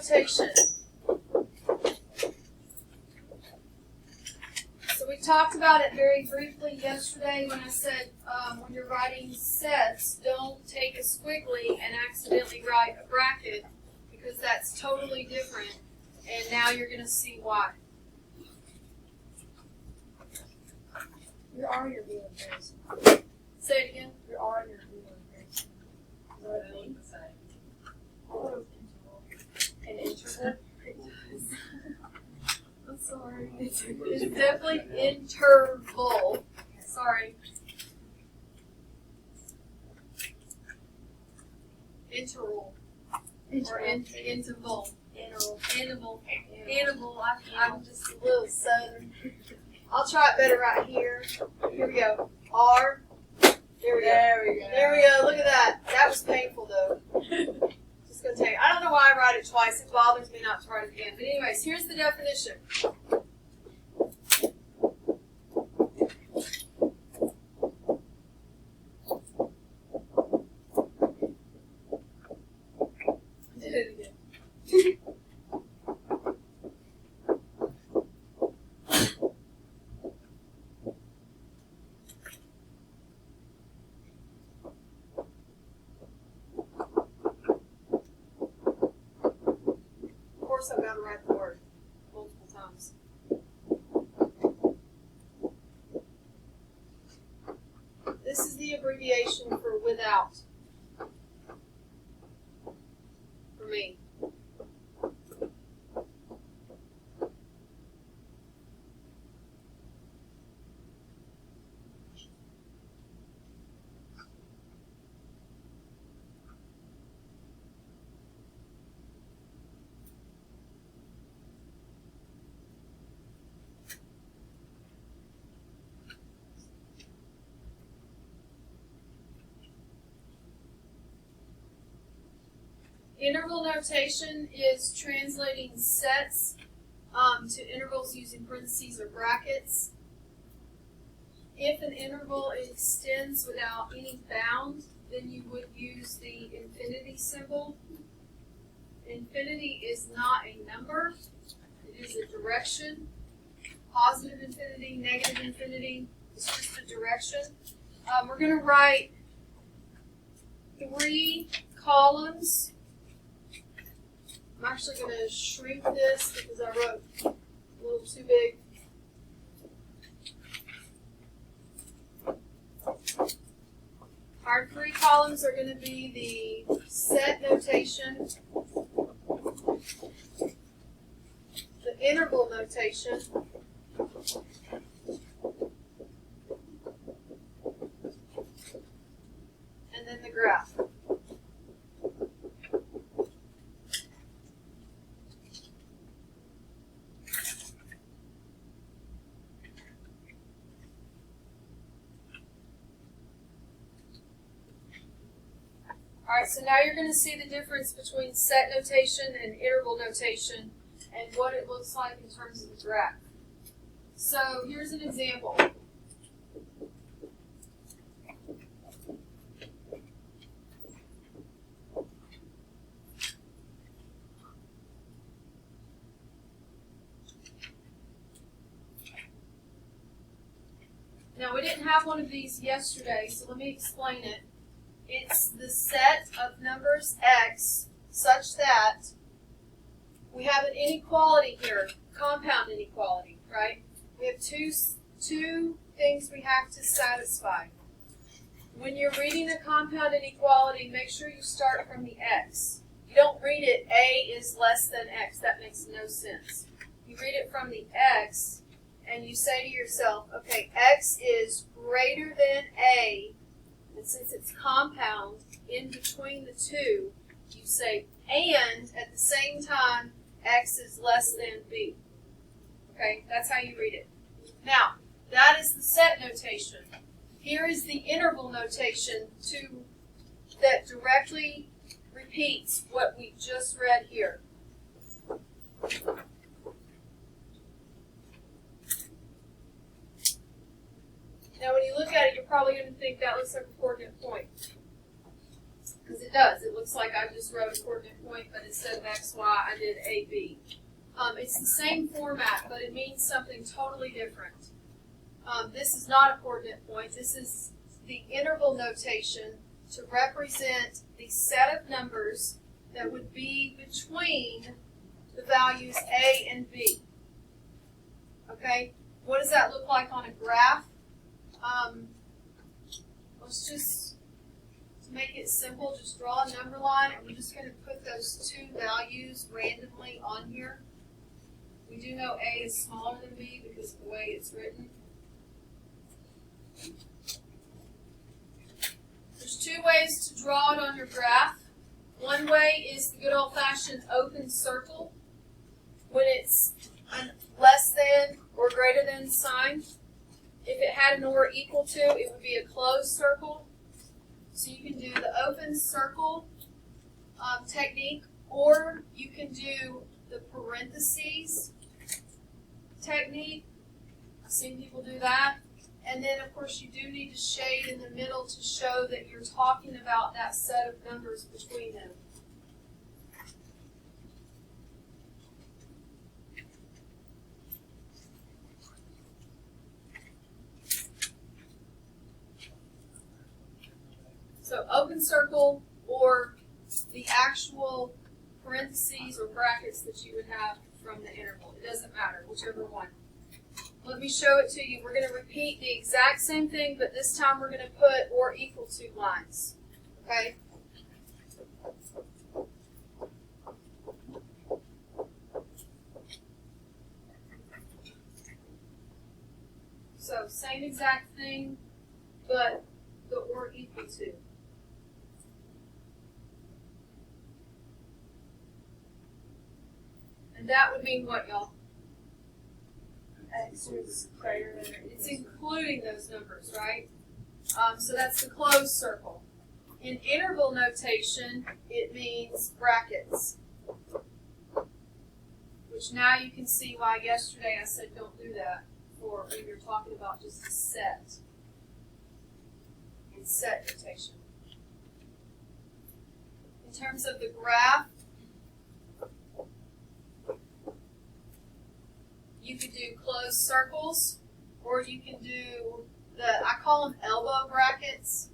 notation. So we talked about it very briefly yesterday when I said when you're writing sets, don't take a squiggly and accidentally write a bracket because that's totally different. And now you're going to see why. You're already doing very. Say it again. You're already doing very. An interval. I'm sorry. It's definitely interval. Sorry. Interval. Or interval. Interval. I'm just a little southern. I'll try it better right here. Here we go. R. There we go. There we go. Look at that. That was painful though. Just gonna tell you. I don't know why I write it twice. It bothers me not to write it again. But anyways, here's the definition. Did it again. Of course, I've got to write the word multiple times. This is the abbreviation for without. For me. Interval notation is translating sets to intervals using parentheses or brackets. If an interval extends without any bound, then you would use the infinity symbol. Infinity is not a number, it is a direction. Positive infinity, negative infinity, it's just a direction. We're going to write 3 columns. I'm actually going to shrink this because I wrote a little too big. Our 3 columns are going to be the set notation, the interval notation, and then the graph. Alright, so now you're going to see the difference between set notation and interval notation and what it looks like in terms of the graph. So here's an example. Now we didn't have one of these yesterday, so let me explain it. It's the set of numbers x such that we have an inequality here, compound inequality, right? We have two things we have to satisfy. When you're reading a compound inequality, make sure you start from the x. You don't read it a is less than x. That makes no sense. You read it from the x, and you say to yourself, okay, x is greater than a. And since it's compound, in between the two, you say, and at the same time, x is less than b. Okay, that's how you read it. Now, that is the set notation. Here is the interval notation that directly repeats what we just read here. Now, when you look at it, you're probably going to think that looks like a coordinate point. Because it does. It looks like I just wrote a coordinate point, but instead of x, y, I did a, b. It's the same format, but it means something totally different. This is not a coordinate point. This is the interval notation to represent the set of numbers that would be between the values a and b. Okay? What does that look like on a graph? Let's just, to make it simple, just draw a number line, and we're just going to put those two values randomly on here. We do know a is smaller than b because of the way it's written. There's two ways to draw it on your graph. One way is the good old-fashioned open circle, when it's a less than or greater than sign. If it had an or equal to, it would be a closed circle. So you can do the open circle technique, or you can do the parentheses technique. I've seen people do that. And then, of course, you do need to shade in the middle to show that you're talking about that set of numbers between them. So open circle or the actual parentheses or brackets that you would have from the interval. It doesn't matter, whichever one. Let me show it to you. We're going to repeat the exact same thing, but this time we're going to put or equal to lines. Okay? So same exact thing, but the or equal to. And that would mean what, y'all? X is greater than or It's including those numbers, right? So that's the closed circle. In interval notation, it means brackets. Which now you can see why yesterday I said don't do that for when you're talking about just a set. In set notation. In terms of the graph, you could do closed circles, or you can do I call them elbow brackets.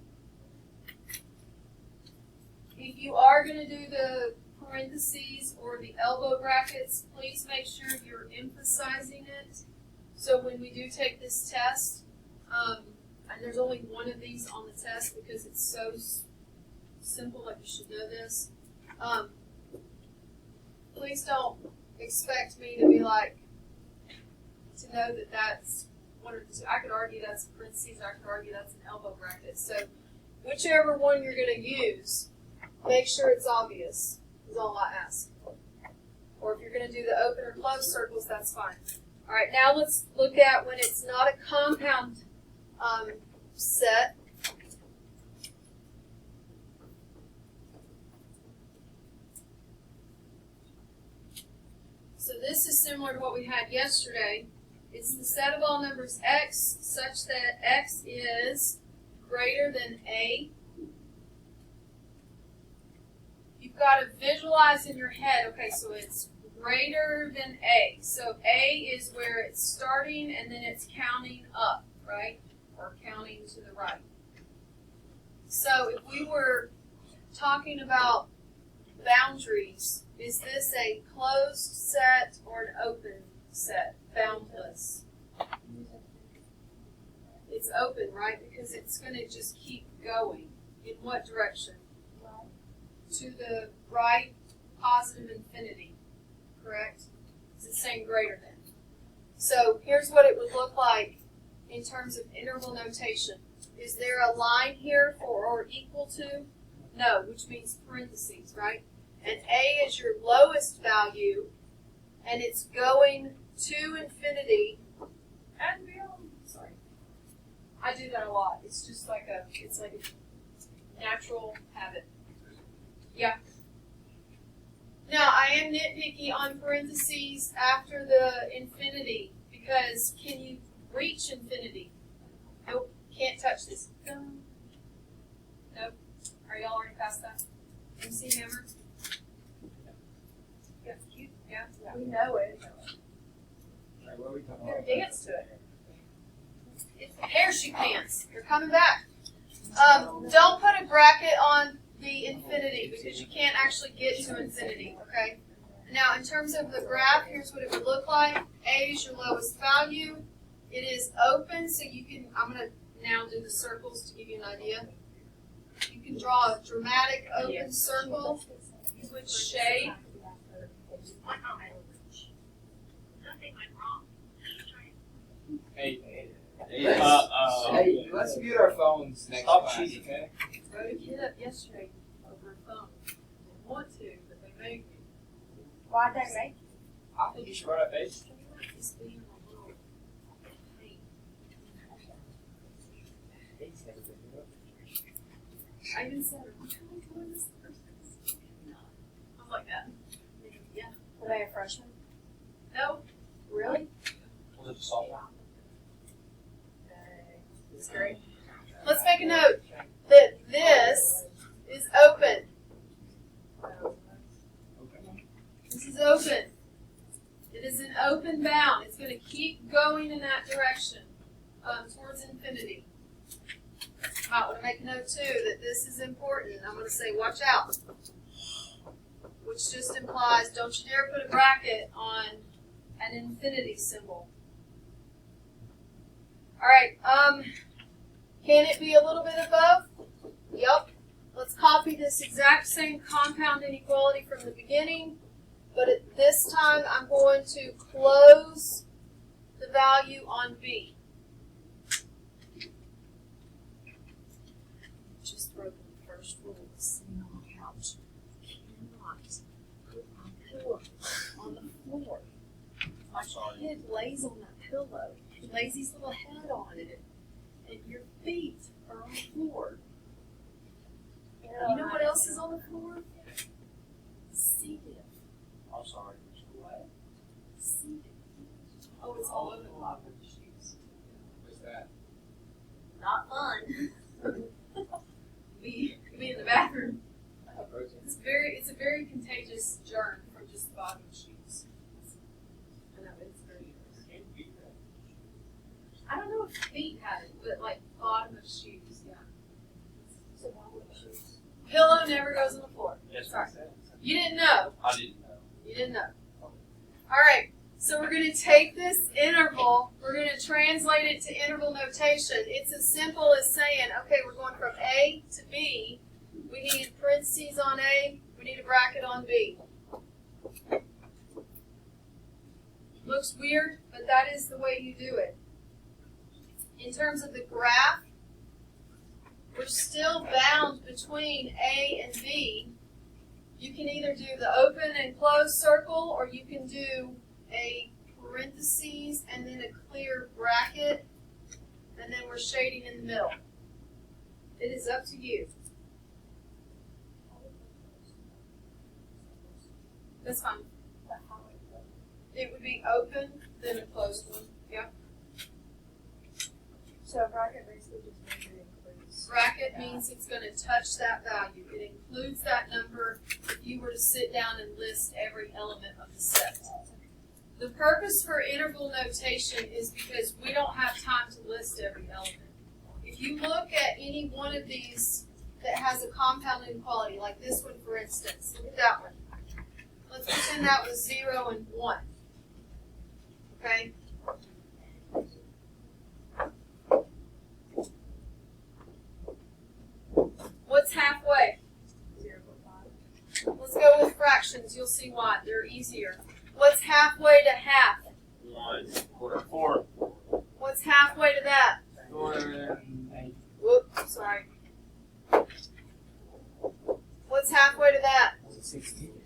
If you are going to do the parentheses or the elbow brackets, please make sure you're emphasizing it. So when we do take this test, and there's only one of these on the test because it's so simple that you should know this, please don't expect me to be like, to know that that's one of the two. I could argue that's parentheses, I could argue that's an elbow bracket. So whichever one you're going to use, make sure it's obvious, is all I ask. Or if you're going to do the open or closed circles, that's fine. All right, now let's look at when it's not a compound set. So this is similar to what we had yesterday. It's the set of all numbers x such that x is greater than a. You've got to visualize in your head, okay, so it's greater than a. So a is where it's starting and then it's counting up, right? Or counting to the right. So if we were talking about boundaries, is this a closed set or an open set? Boundless. It's open, right? Because it's going to just keep going. In what direction? To the right, positive infinity. Correct? It's saying greater than. So here's what it would look like in terms of interval notation. Is there a line here for or equal to? No, which means parentheses, right? And a is your lowest value, and it's going to infinity and beyond. Sorry. I do that a lot. It's just like it's like a natural habit. Yeah. Now, I am nitpicky on parentheses after the infinity, because can you reach infinity? Nope. Can't touch this. Nope. Are y'all already past that? MC Hammer? Yeah, cute. Yeah. We know it. Right, what are we talking Better about? dance to it. It's parachute pants. You're coming back. Don't put a bracket on the infinity because you can't actually get to infinity, okay? Now, in terms of the graph, here's what it would look like. A is your lowest value. It is open, so you can, I'm going to now do the circles to give you an idea. You can draw a dramatic open circle with shade. Hey, Hey, let's mute our phones next stop class, cheating. okay? Wrote a kid up yesterday over a phone. They want to, but they make me. Why'd they make you? I think you should run a face. Just being a little pain. I even said, "What kind of boy is this person?" I was like that. Yeah. Were they a freshman? No. Really? Was it a softball? It's great. Let's make a note that this is open. This is open. It is an open bound. It's going to keep going in that direction towards infinity. Might want to make a note too that this is important. I'm going to say watch out, which just implies don't you dare put a bracket on an infinity symbol. All right. Can it be a little bit above? Yep. Let's copy this exact same compound inequality from the beginning, but at this time I'm going to close the value on B. Just broken the first rule of sitting on the couch. You cannot put my pillow on the floor. My kid lays on that pillow. He lays his little head on it, and your feet are on the floor. You know what else is on the floor? Seated. I'm sorry. What? Seated. Oh, it's all over the top of the shoes. What's that? Not fun. be in the bathroom. It's a very contagious germ from just the bottom of shoes. I know it's very. I don't know if feet had it, but like bottom of shoes, yeah. So bottom of shoes. Pillow never goes on the floor. Yes, Sorry. You didn't know. I didn't know. You didn't know. All right. So we're going to take this interval. We're going to translate it to interval notation. It's as simple as saying, okay, we're going from A to B. We need parentheses on A. We need a bracket on B. Looks weird, but that is the way you do it. In terms of the graph, we're still bound between A and B. You can either do the open and closed circle, or you can do a parentheses and then a clear bracket, and then we're shading in the middle. It is up to you. That's fine. It would be open, then a closed one. Yeah. So a bracket basically just means it includes. Bracket means it's going to touch that value. It includes that number if you were to sit down and list every element of the set. The purpose for interval notation is because we don't have time to list every element. If you look at any one of these that has a compound inequality, like this one for instance, look at that one. Let's pretend that was 0 and 1. Okay? What's halfway? 0.5. Let's go with fractions. You'll see why. They're easier. What's halfway to half? 1/4. What's halfway to that? 4 Whoops, sorry. What's halfway to that? 16.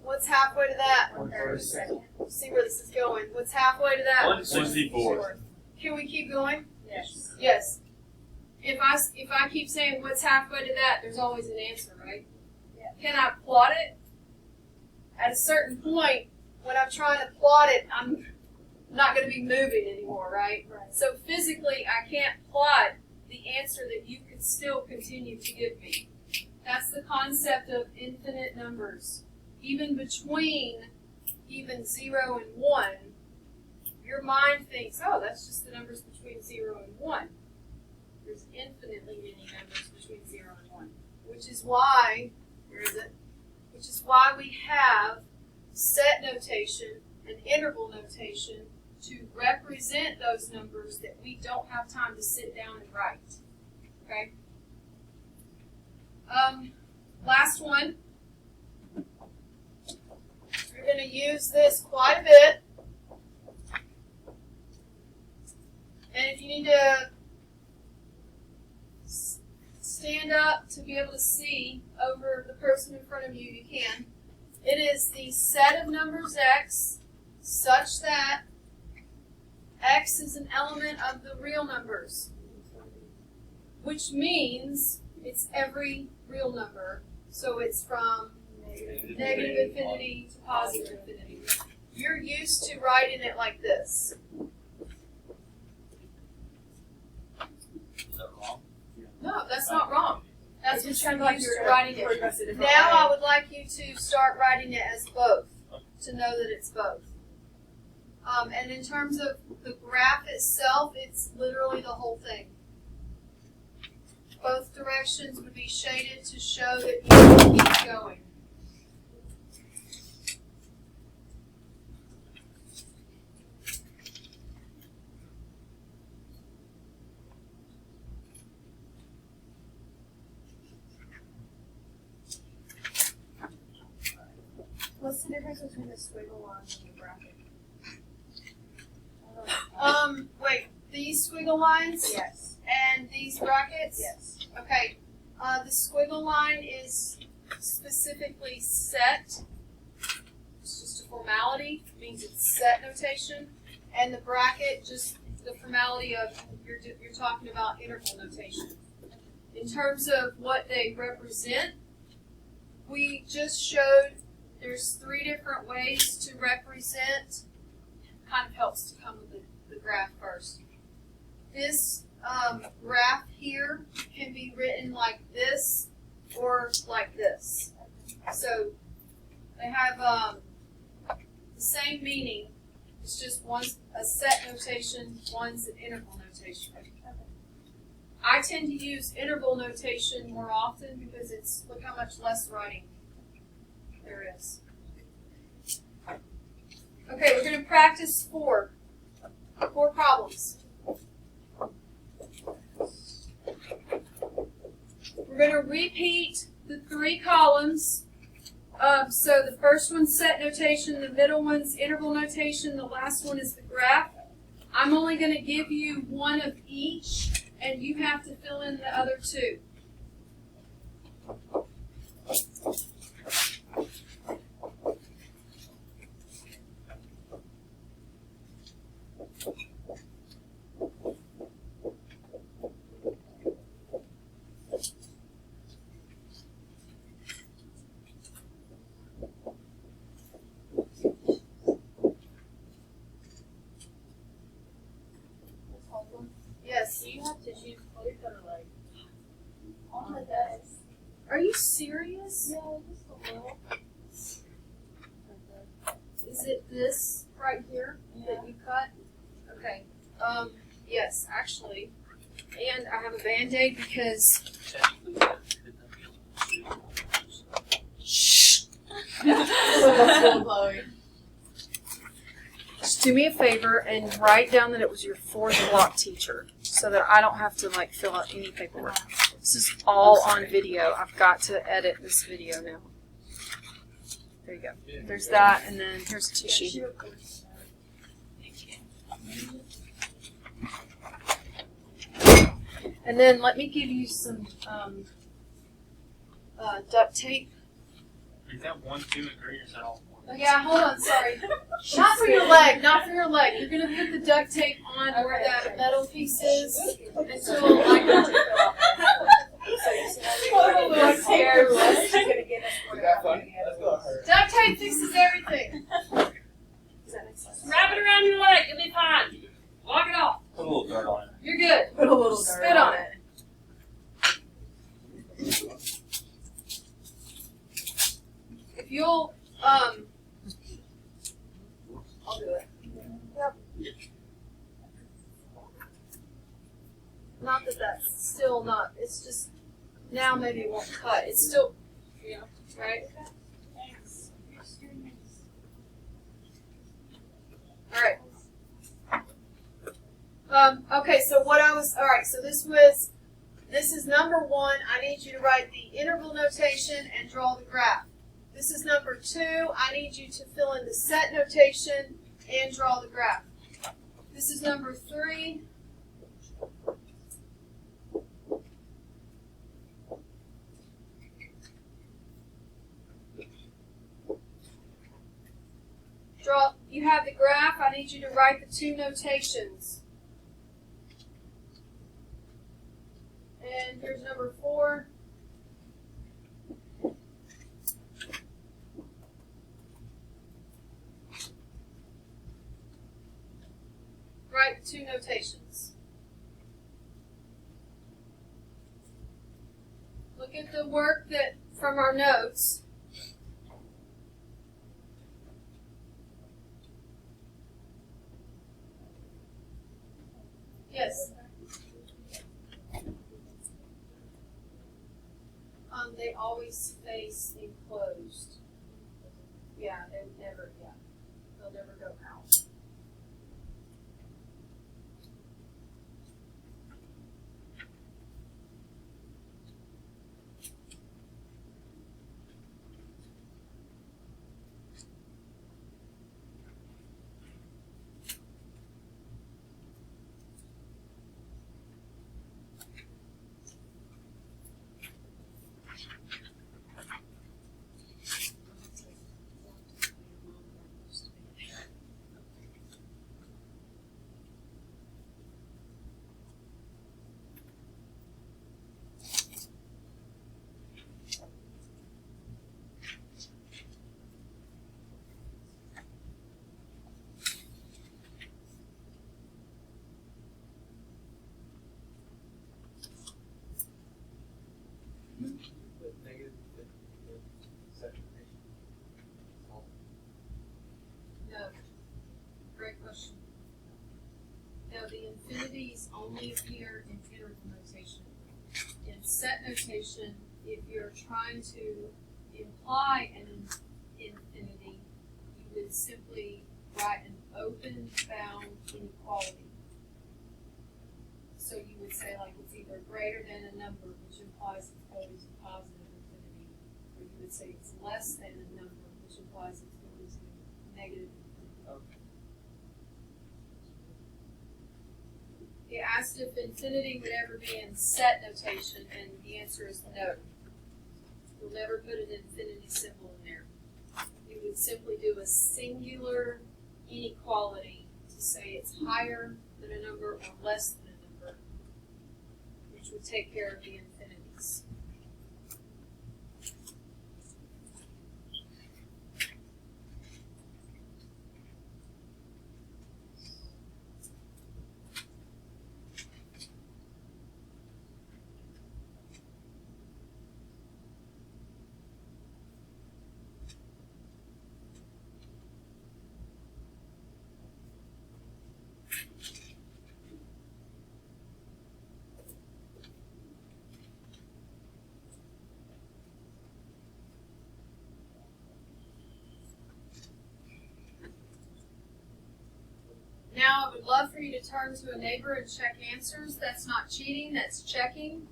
What's halfway to that? 1/32. See where this is going. What's halfway to that? 1/64. Can we keep going? Yes. Yes. If I keep saying what's halfway to that, there's always an answer, right? Yeah. Can I plot it? At a certain point, when I'm trying to plot it, I'm not going to be moving anymore, right? Right. So physically, I can't plot the answer that you could still continue to give me. That's the concept of infinite numbers. Even between even 0 and 1, your mind thinks, oh, that's just the numbers between 0 and 1. There's infinitely many numbers between 0 and 1. Which is why, where is it? Which is why we have set notation and interval notation to represent those numbers that we don't have time to sit down and write. Okay? Last one. We're going to use this quite a bit. And if you need to stand up to be able to see over the person in front of you, you can. It is the set of numbers x such that x is an element of the real numbers, which means it's every real number. So it's from negative infinity to positive infinity. You're used to writing it like this. Is that wrong? No, that's not wrong. That's It's what kind you're of like used you're to writing it. progress a different Now way. I would like you to start writing it as both, to know that it's both. And in terms of the graph itself, it's literally the whole thing. Both directions would be shaded to show that you can keep going. What's the difference between the squiggle lines and the bracket? Wait, these squiggle lines Yes. and these brackets? Yes. Okay, the squiggle line is specifically set. It's just a formality, it means it's set notation. And the bracket, just the formality of you're talking about interval notation. In terms of what they represent, we just showed there's 3 different ways to represent. Kind of helps to come with the graph first. This graph here can be written like this or like this. So they have the same meaning. It's just one's a set notation, one's an interval notation. I tend to use interval notation more often because it's, look how much less writing there is. Okay, we're going to practice 4 problems. We're going to repeat the 3 columns. So the first one's set notation, the middle one's interval notation, the last one is the graph. I'm only going to give you one of each, and you have to fill in the other 2. Yes. Do you have tissues colored that are like on the desk? Are you serious? Yeah, just a little. Is it this right here that you cut? Okay. Yes, actually. And I have a Band-Aid because shh. Just do me a favor and write down that it was your 4th block teacher so that I don't have to like fill out any paperwork. This is all on video. I've got to edit this video now. There you go. There's that, and then here's a tissue. And then let me give you some duct tape. Is that 1, 2, and 3, or is that all 4? Oh, yeah, hold on, sorry. Not for your leg, not for your leg. You're gonna put the duct tape on where that metal piece is until like Is that funny? Let's go her. duct tape fixes everything. that make sense? Wrap it around your leg, you'll be fine. Walk it off. Put a little dirt on it. You're good. Put a little Spit on it. you'll, I'll do it. Yep. Not that that's still not, it's just, now maybe it won't cut. It's still, you know, right? All right. Okay, so alright, so this is number 1. I need you to write the interval notation and draw the graph. This is number 2. I need you to fill in the set notation and draw the graph. This is number 3. You have the graph. I need you to write the 2 notations. And here's number 4. Write the 2 notations. Look at the work that from our notes. Yes. They always face enclosed. Yeah, they'll never go out. No. Great question. No, the infinities only appear in interval notation. In set notation, if you're trying to imply an infinity, you would simply write an open bound inequality. So you would say like it's either greater than a number, which implies it's going to positive infinity, or you would say it's less than a number, which implies it's going to negative infinity. Okay. He asked if infinity would ever be in set notation, and the answer is no. You'll never put an infinity symbol in there. You would simply do a singular inequality to say it's higher than a number or less than a number, which would take care of the infinities. Now, I would love for you to turn to a neighbor and check answers. That's not cheating, that's checking.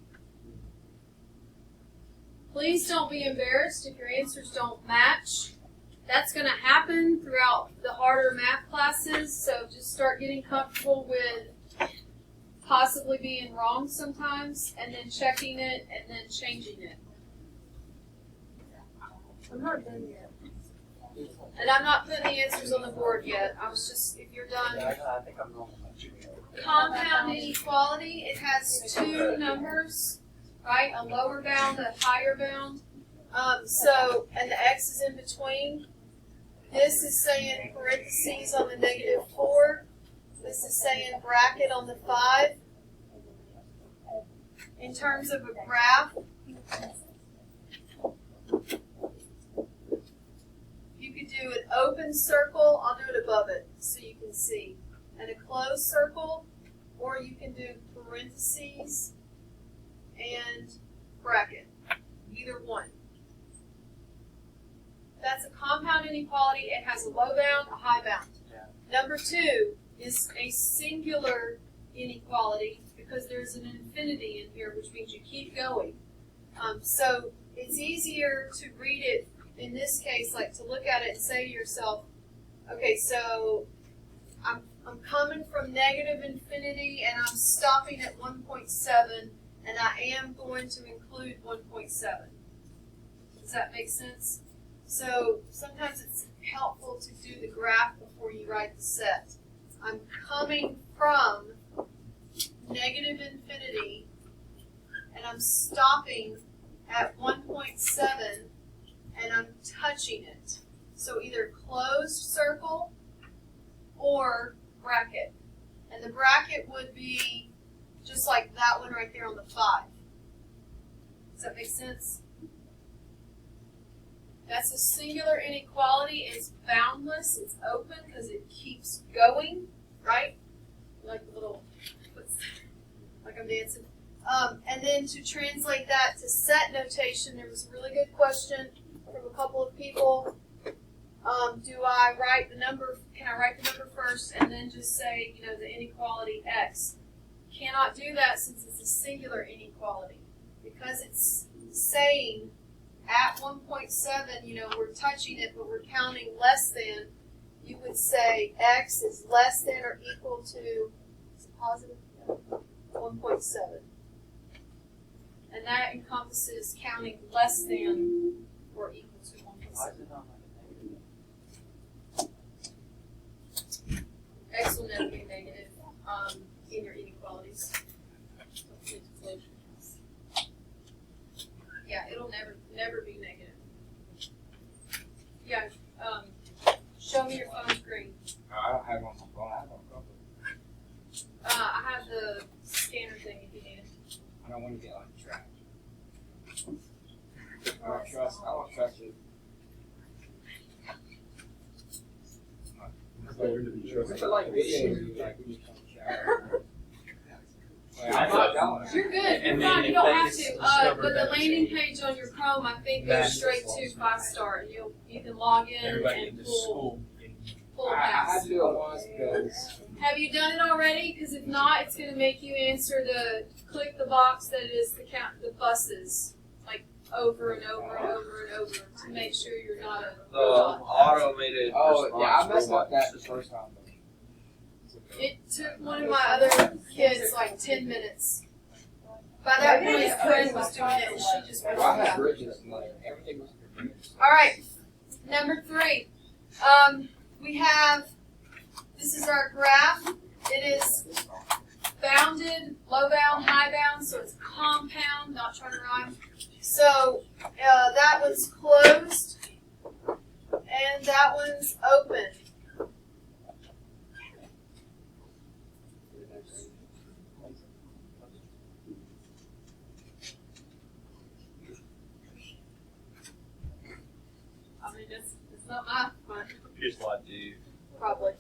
Please don't be embarrassed if your answers don't match. That's going to happen throughout the harder math classes, so just start getting comfortable with possibly being wrong sometimes, and then checking it, and then changing it. I'm not done yet. And I'm not putting the answers on the board yet. I was just, if you're done. I think I'm wrong. Compound inequality, it has 2 numbers, right? A lower bound, a higher bound. And the x is in between. This is saying parentheses on the -4. This is saying bracket on the 5. In terms of a graph, open circle, I'll do it above it so you can see, and a closed circle, or you can do parentheses and bracket, either one. That's a compound inequality. It has a low bound, a high bound. Yeah. Number two is a singular inequality because there's an infinity in here, which means you keep going. So it's easier to read it in this case, like to look at it and say to yourself, okay, so I'm coming from negative infinity and I'm stopping at 1.7 and I am going to include 1.7. Does that make sense? So sometimes it's helpful to do the graph before you write the set. I'm coming from negative infinity and I'm stopping at 1.7 and I'm touching it. So either closed circle or bracket. And the bracket would be just like that one right there on the 5. Does that make sense? That's a singular inequality. It's boundless. It's open because it keeps going, right? Like the little, like I'm dancing. And then to translate that to set notation, there was a really good question from a couple of people. Do I write the number? Can I write the number first and then just say, the inequality x? Cannot do that since it's a singular inequality because it's saying at 1.7, we're touching it, but we're counting less than. You would say x is less than or equal to, is it positive? 1.7. And that encompasses counting less than or equal to 1.7. Why is it not like a negative? X will never be negative in your inequalities. Yeah, it'll never be negative. Yeah, show me your phone screen. I don't have it on my phone. I have it on my phone. I have the scanner thing if you need it. I don't want to get like trapped. I don't trust it. It's like videos, like when you come shower. I'm not going. You're good. You're And fine. then You if don't they have just to. discover But the that landing change. page on your Chrome, I think, That goes straight to 5-star, and you can log in Everybody in and the pull school. I had maps. to do it once because Have you done it already? Because if not, it's going to make you answer click the box that is the buses, like over and over and over and over to make sure you're not a The robot. automated yeah, I messed robot up that the system. first time. It took one of my other kids like 10 minutes. By that point, a friend was doing it, and she just went Well, I on had that. bridges and like everything was bridges. All right, number 3. We have, this is our graph. It is bounded, low bound, high bound, so it's compound, not trying to rhyme. So that one's closed, and that one's open. I mean, it's not my fun. Just like you. Probably.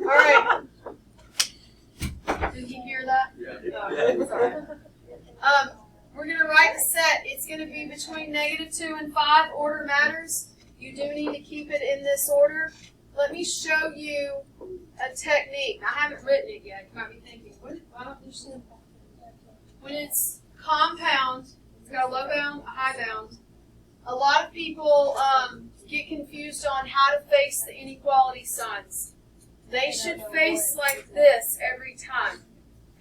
All right. Did you hear that? Yeah. Sorry. We're going to write the set. It's going to be between -2 and 5. Order matters. You do need to keep it in this order. Let me show you a technique. I haven't written it yet. You might be thinking, why don't you see it? When it's compound, it's got a low bound, a high bound. A lot of people get confused on how to face the inequality signs. They should face like this every time.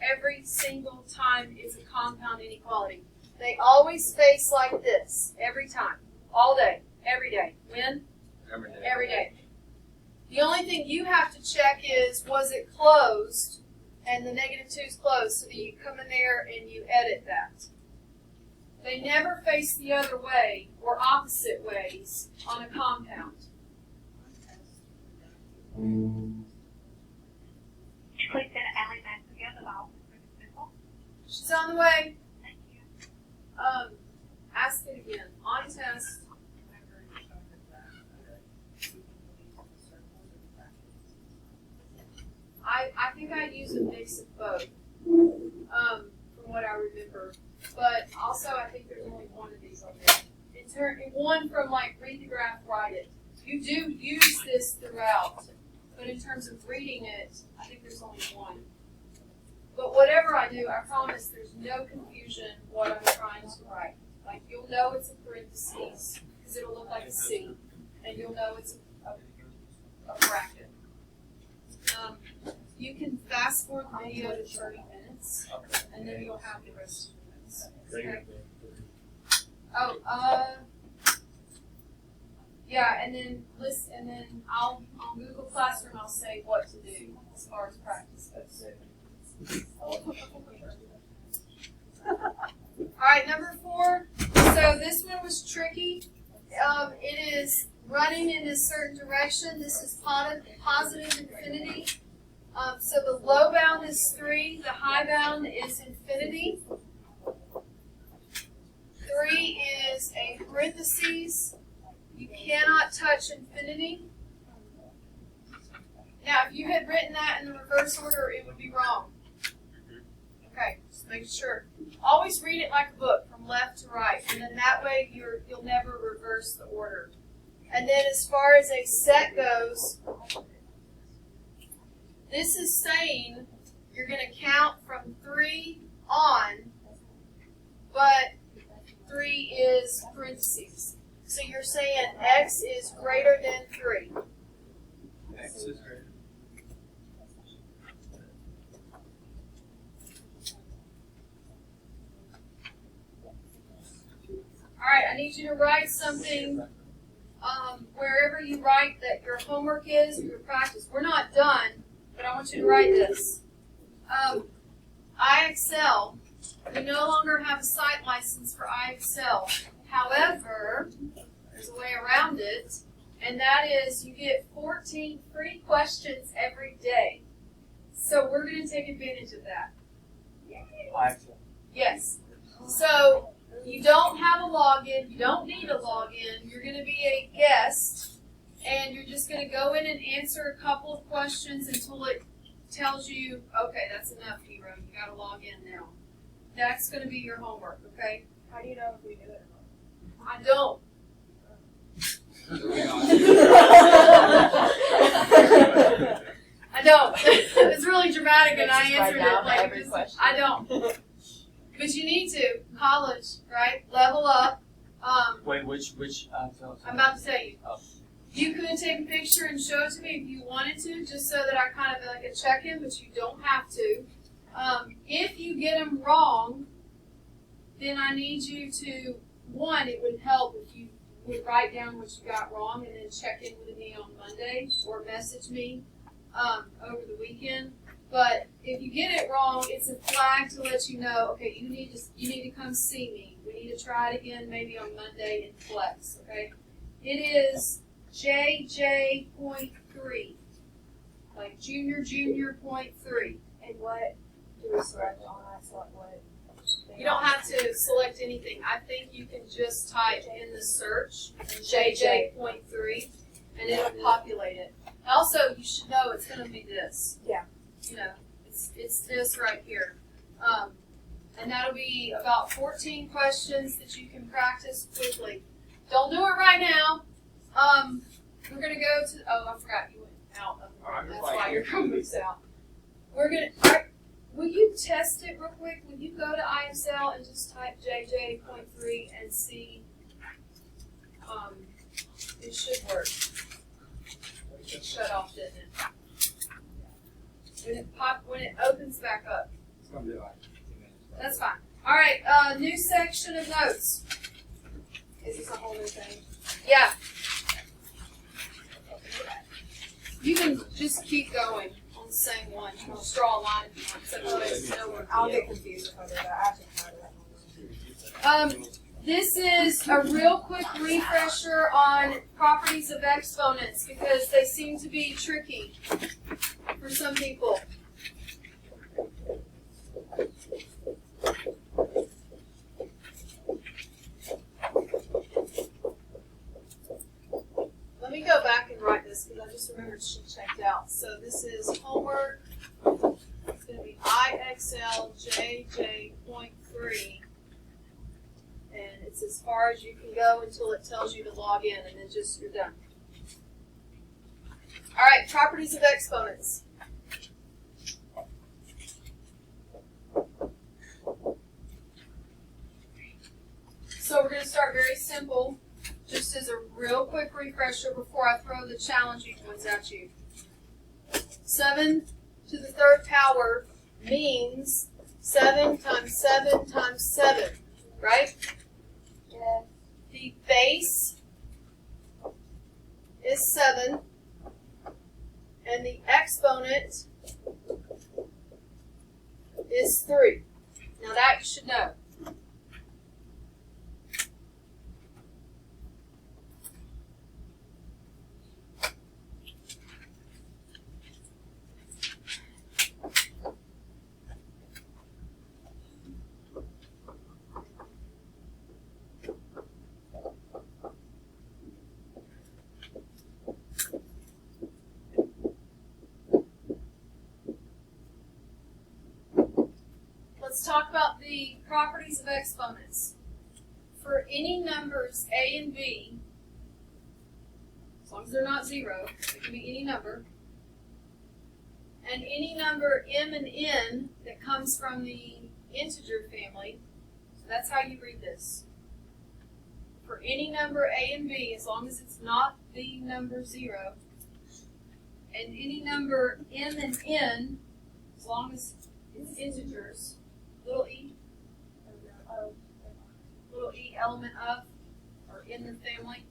Every single time it's a compound inequality. They always face like this every time, all day, every day. When? Every day. Every day. The only thing you have to check is, was it closed? And the -2 is closed, so that you come in there and you edit that. They never face the other way or opposite ways on a compound. Please send Allie back together. She's on the way. Ask it again. On test. I think I use a mix of both, from what I remember. But also, I think there's only one of these on there. One from like read the graph, write it. You do use this throughout, but in terms of reading it, I think there's only one. But whatever I do, I promise there's no confusion what I'm trying to write. Like, you'll know it's a parentheses, because it'll look like a C, and you'll know it's a bracket. You can fast forward the video to 30 minutes, and then you'll have the rest of the minutes. Okay? Yeah, and then listen, and then on Google Classroom I'll say what to do as far as practice goes. Alright, number 4. So this one was tricky. It is running in a certain direction. This is positive infinity. So the low bound is 3, the high bound is infinity. 3 is a parentheses. You cannot touch infinity. Now, if you had written that in the reverse order, it would be wrong. Okay, just make sure. Always read it like a book from left to right, and then that way you'll never reverse the order. And then as far as a set goes, this is saying you're going to count from 3 on, but 3 is parentheses. So you're saying x is greater than 3. X is greater. Alright, I need you to write something wherever you write that your homework is or your practice. We're not done, but I want you to write this. iExcel, we no longer have a site license for iExcel. However, there's a way around it, and that is you get 14 free questions every day. So we're going to take advantage of that. Yes. So you don't have a login. You don't need a login. You're going to be a guest, and you're just going to go in and answer a couple of questions until it tells you, okay, that's enough, hero. You got to log in now. That's going to be your homework, okay? How do you know if we do it? I don't. I don't. It's really dramatic, and I answered it like just, I don't. But you need to. College, right? Level up. Wait, which I'm about to tell you. Oh. You could take a picture and show it to me if you wanted to, just so that I kind of like a check-in, but you don't have to. If you get them wrong, then I need you to, one, it would help if you would write down what you got wrong and then check in with me on Monday or message me over the weekend. But if you get it wrong, it's a flag to let you know, okay, you need to come see me. We need to try it again maybe on Monday in Flex, okay? It is JJ.3, like junior point 3. And what do we select on? I select what? You don't have to select anything. I think you can just type in the search JJ.3 and it'll populate it. Also, you should know it's going to be this. Yeah. You know, it's this right here. And that'll be about 14 questions that you can practice quickly. Don't do it right now. We're going to go to, I forgot you went out of the room. That's why your Chromebook's out. Will you test it real quick? Will you go to iExcel and just type JJ.3 and see? It should work. It shut off, didn't it? When it opens back up. It's gonna be like 15 minutes. That's fine. All right, new section of notes. Is this a whole new thing? Yeah. You can just keep going on the same one. You can just draw a line if you want. So nobody's nowhere. I'll get confused if I do that. I have to try that. This is a real quick refresher on properties of exponents because they seem to be tricky for some people. Let me go back and write this because I just remembered she checked out. So this is homework far as you can go until it tells you to log in, and then just you're done. All right, properties of exponents. So we're going to start very simple, just as a real quick refresher before I throw the challenging ones at you. 7 to the third power means 7 times 7 times 7, right? Yes. The base is 7, and the exponent is 3. Now that you should know. Let's talk about the properties of exponents. For any numbers a and b, as long as they're not 0, it can be any number, and any number m and n that comes from the integer family, so that's how you read this. For any number a and b, as long as it's not the number 0, and any number m and n, as long as it's integers, little e element of, or in the family.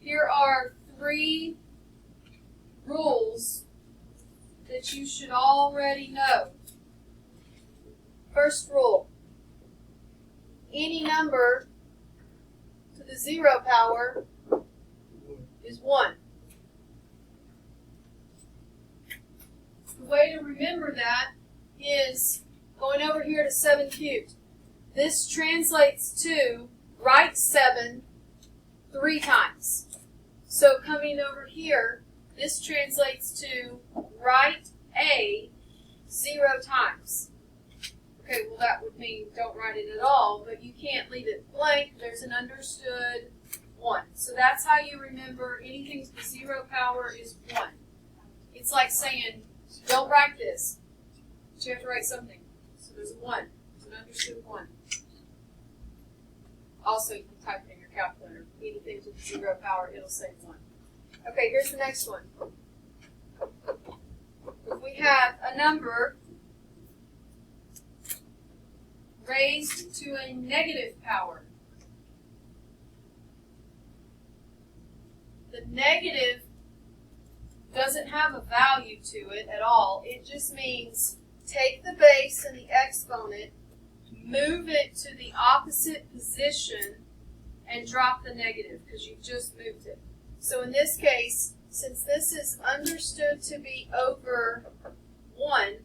Here are 3 rules that you should already know. First rule, any number to the 0 power is 1. The way to remember that is going over here to 7 cubed. This translates to write 7 3 times. So coming over here, this translates to write a 0 times. Okay, well that would mean don't write it at all, but you can't leave it blank. There's an understood 1. So that's how you remember anything to the 0 power is 1. It's like saying, don't write this, but you have to write something. So there's a 1. There's an understood 1. Also, you can type it in your calculator. Anything to the 0 power, it'll say 1. Okay, here's the next one. If we have a number raised to a negative power, the negative doesn't have a value to it at all. It just means take the base and the exponent, move it to the opposite position, and drop the negative because you've just moved it. So in this case, since this is understood to be over 1,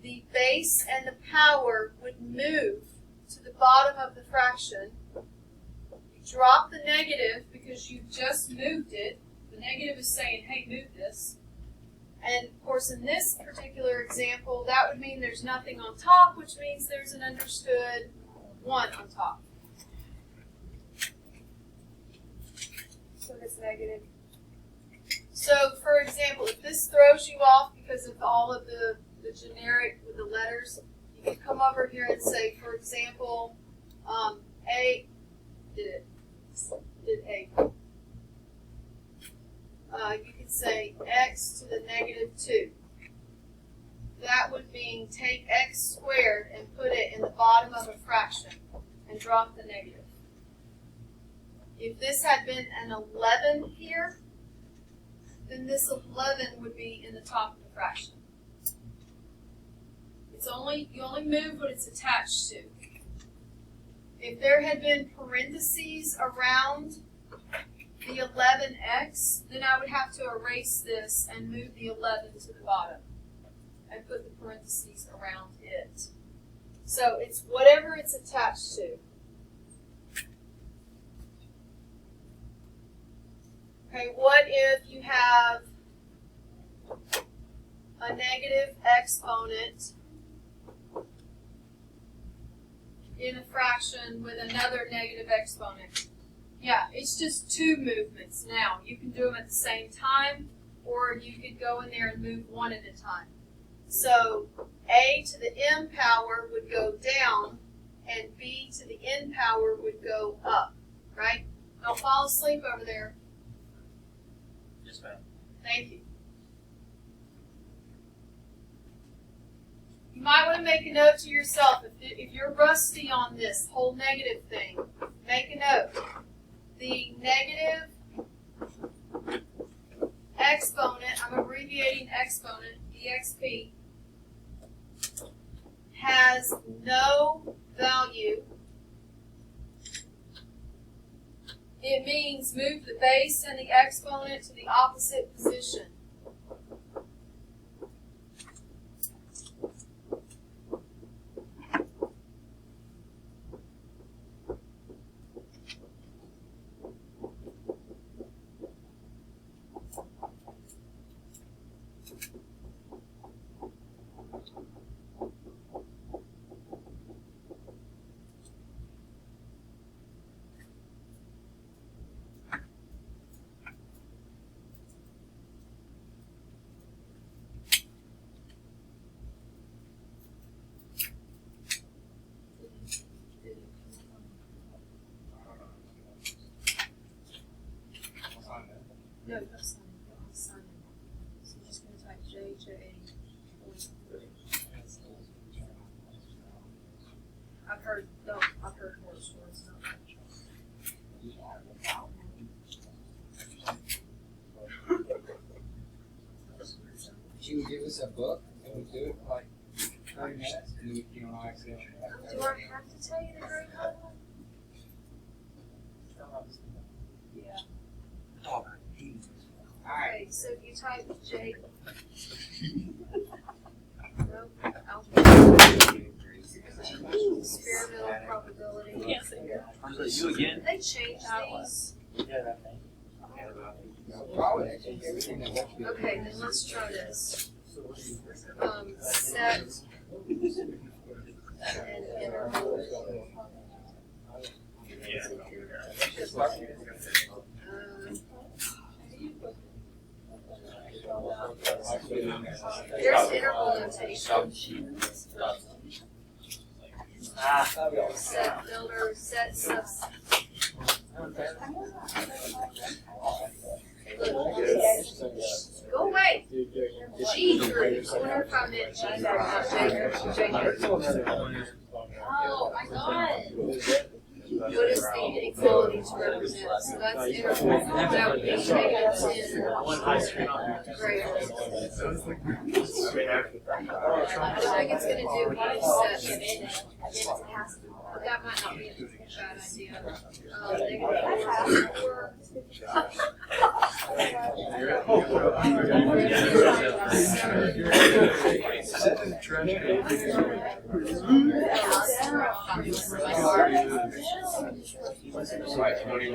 the base and the power would move to the bottom of the fraction. You drop the negative because you've just moved it. The negative is saying, hey, move this. And of course, in this particular example, that would mean there's nothing on top, which means there's an understood 1 on top. So it's negative. So, for example, if this throws you off because of all of the generic with the letters, you can come over here and say, for example, A did A. You could say x to the negative 2. That would mean take x squared and put it in the bottom of a fraction and drop the negative. If this had been an 11 here, then this 11 would be in the top of the fraction. You only move what it's attached to. If there had been parentheses around the 11x, then I would have to erase this and move the 11 to the bottom and put the parentheses around it. So it's whatever it's attached to. Okay, what if you have a negative negative exponent in a fraction with another negative exponent. Yeah, it's just two movements now. You can do them at the same time, or you could go in there and move one at a time. So a to the m power would go down, and b to the n power would go up, right? Don't fall asleep over there. Yes, ma'am. Thank you. You might want to make a note to yourself, if you're rusty on this whole negative thing, make a note. The negative exponent, I'm abbreviating exponent, exp, has no value. It means move the base and the exponent to the opposite position. No, that's not it. I'll sign it. So I'm just going to type JJ. I've heard worse words. She would give us a book and we'd do it for like 30 minutes and then you know, accidentally. Do I have to tell you the grade level? Yeah. Okay, so if you type J. Nope. Experimental probability. Yes, it is. You again? They changed these. Probably actually everything that left me. Okay, then let's try this. Set and interval. There's interval notation. Set builder, set subs. Go away. G3. I wonder if I meant G3, not J3. Oh, I got it. What is the equality to represent? So that's interval. That would be negative 10 greater. I think it's going to do one set. But that might not be a bad idea. Negative 4.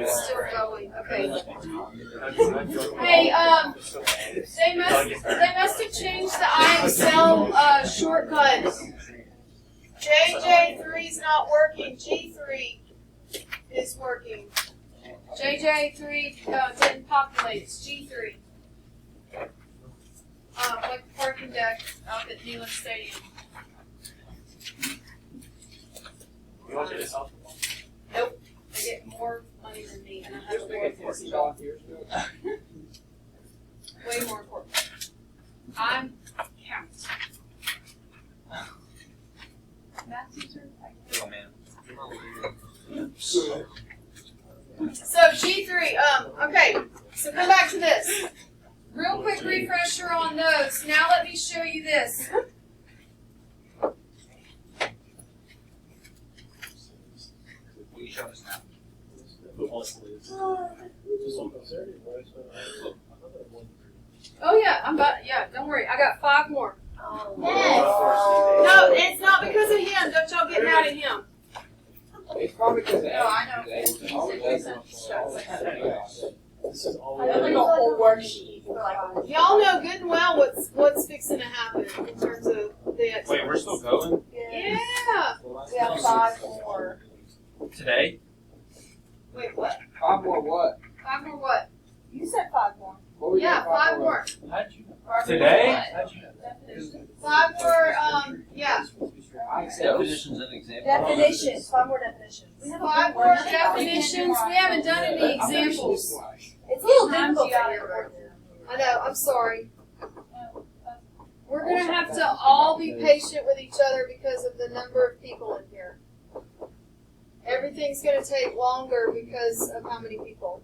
Still going. Okay. Hey, they must have changed the IXL shortcut. JJ3's not working. G3 is working. JJ3 didn't populate. It's G3. Like the parking deck out at Neyland Stadium. You want to do this off? Nope. They get more money than me, and I have a more important job. Way more important. I'm count. Math teacher? Oh, man. So G3, okay, so come back to this. Real quick refresher on those. Now let me show you this. Will you show us now? Oh yeah, don't worry, I got 5 more. Yes. No, it's not because of him. Don't y'all get mad at him. It's probably because of I know. This I have like a whole worksheet for like. Y'all know good and well what's fixing to happen in terms of the exponents. Wait, we're still going? Yeah. We have 5 more. Today? Wait, what? 5 more what? 5 more what? You said 5 more. What were you Yeah, doing 5 more. How'd you know? 5 Today? more. How'd you know? Definitions. 5 more, yeah. I accept. Definitions and examples. Definitions. 5 more definitions. We have a 5 big more word. definitions. We haven't done any I'm actually examples. like, It's a little Times difficult you gotta for write you. I know, I'm sorry. We're gonna have to all be patient with each other because of the number of people in here. Everything's gonna take longer because of how many people.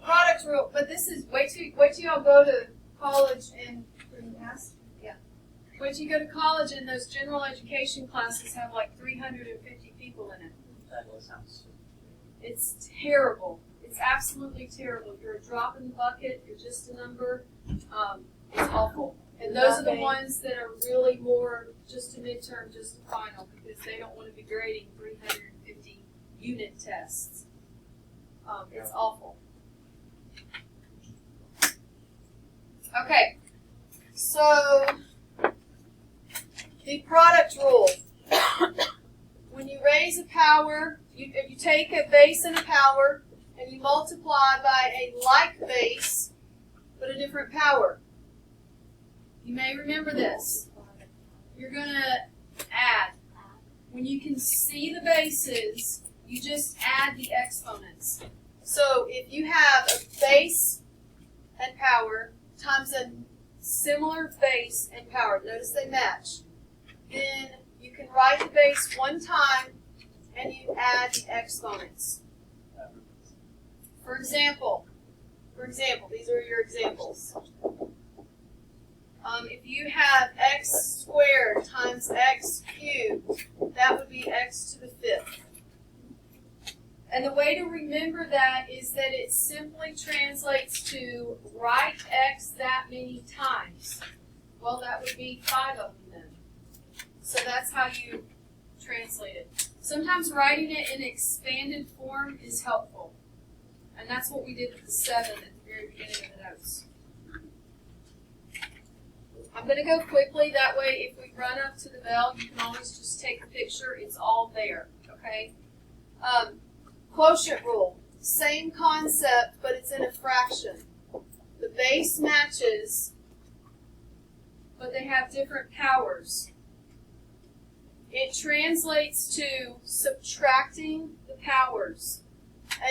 Product rule, but this is, wait till y'all go to college and, yeah. Wait till you go to college and those general education classes have like 350 people in it. That sounds. It's terrible. It's absolutely terrible. You're a drop in the bucket. You're just a number. It's awful. And those are the ones that are really more just a midterm, just a final, because they don't want to be grading 350 unit tests. It's awful. Okay. So, the product rule. When you raise a power, if you take a base and a power, and you multiply by a like base, but a different power. You may remember this. You're going to add. When you can see the bases, you just add the exponents. So if you have a base and power times a similar base and power, notice they match, then you can write the base one time and you add the exponents. For example, these are your examples. If you have x squared times x cubed, that would be x to the 5th. And the way to remember that is that it simply translates to write x that many times. Well, that would be 5 of them then. So that's how you translate it. Sometimes writing it in expanded form is helpful. And that's what we did with the 7 at the very beginning of the notes. I'm going to go quickly. That way, if we run up to the bell, you can always just take a picture. It's all there, okay? Quotient rule. Same concept, but it's in a fraction. The base matches, but they have different powers. It translates to subtracting the powers.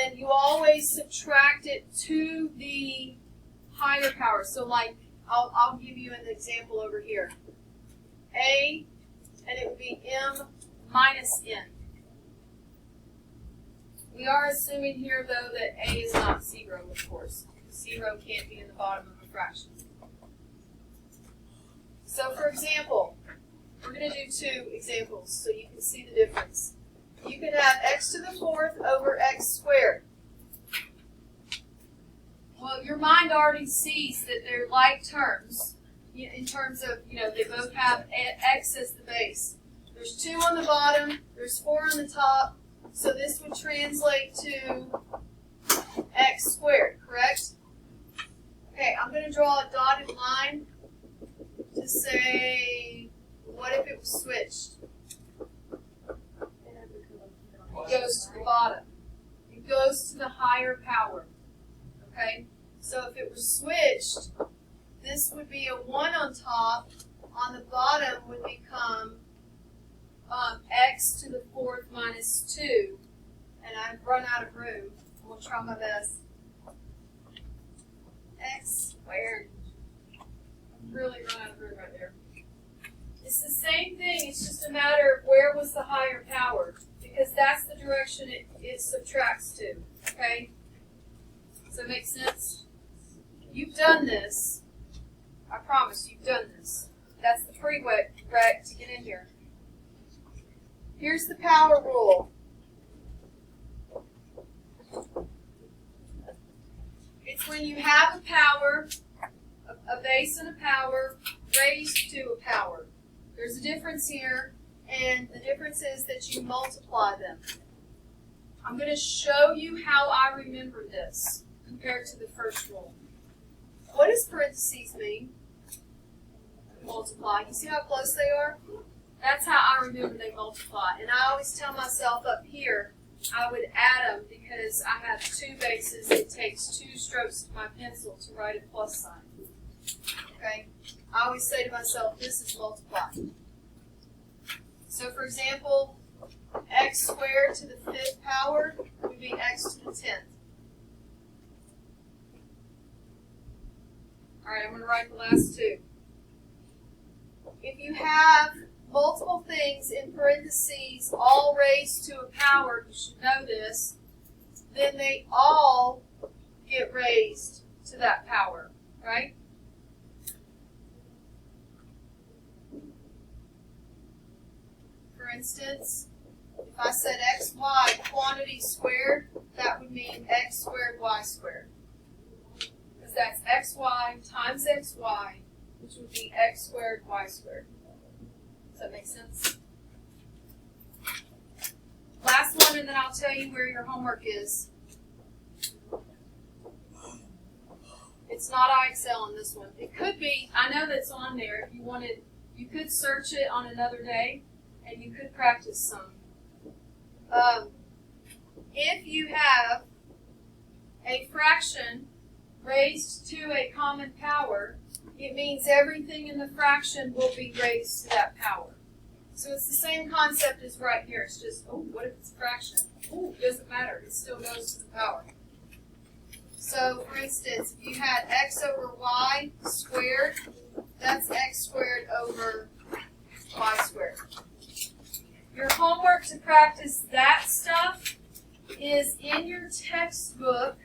And you always subtract it to the higher power. So like, I'll give you an example over here. A, and it would be m minus n. We are assuming here, though, that a is not 0, of course. 0 can't be in the bottom of a fraction. So, for example, we're going to do 2 examples so you can see the difference. You could have x to the 4th over x squared. Well, your mind already sees that they're like terms in terms of, they both have x as the base. There's 2 on the bottom, there's 4 on the top, so this would translate to x squared, correct? Okay, I'm going to draw a dotted line to say, what if it was switched? It goes to the bottom. It goes to the higher power. Okay? So if it were switched, this would be a 1 on top. On the bottom would become x to the 4th minus 2. And I've run out of room. I'm going to try my best. X squared. I've really run out of room right there. It's the same thing. It's just a matter of where was the higher power. Because that's the direction it subtracts to. Okay? Does that make sense? You've done this. I promise you've done this. That's the prereq to get in here. Here's the power rule. It's when you have a power, a base and a power, raised to a power. There's a difference here, and the difference is that you multiply them. I'm going to show you how I remember this. compared to the first rule. What does parentheses mean? Multiply. You see how close they are? That's how I remember they multiply. And I always tell myself up here, I would add them because I have two bases. It takes 2 strokes of my pencil to write a plus sign. Okay? I always say to myself, this is multiply. So for example, x squared to the 5th power would be x to the 10th. Alright, I'm going to write the last 2. If you have multiple things in parentheses, all raised to a power, you should know this, then they all get raised to that power, right? For instance, if I said xy quantity squared, that would mean x squared y squared. Because that's xy times xy, which would be x squared y squared. Does that make sense? Last one, and then I'll tell you where your homework is. It's not IXL on this one. It could be, I know that's on there. If you wanted, you could search it on another day, and you could practice some. If you have a fraction raised to a common power, it means everything in the fraction will be raised to that power. So it's the same concept as right here. It's just, oh, what if it's a fraction? Oh, it doesn't matter. It still goes to the power. So, for instance, if you had x over y squared, that's x squared over y squared. Your homework to practice that stuff is in your textbook,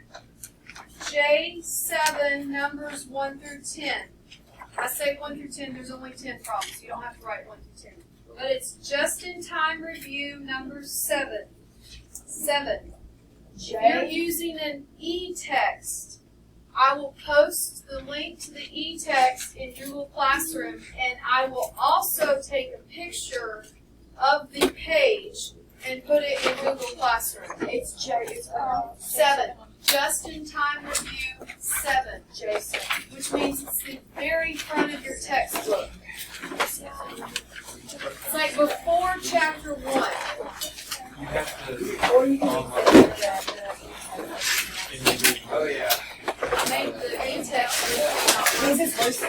J7, numbers 1 through 10. I say 1 through 10, there's only 10 problems. You don't have to write 1 through 10. But it's just-in-time review, number 7. 7. You're using an e-text. I will post the link to the e-text in Google Classroom, and I will also take a picture of the page and put it in Google Classroom. It's J. 7. Just-in-time review 7, Jason, which means it's the very front of your textbook. It's like before chapter 1. You have to. Or you can make that. Oh yeah. Make the e-text. This is first.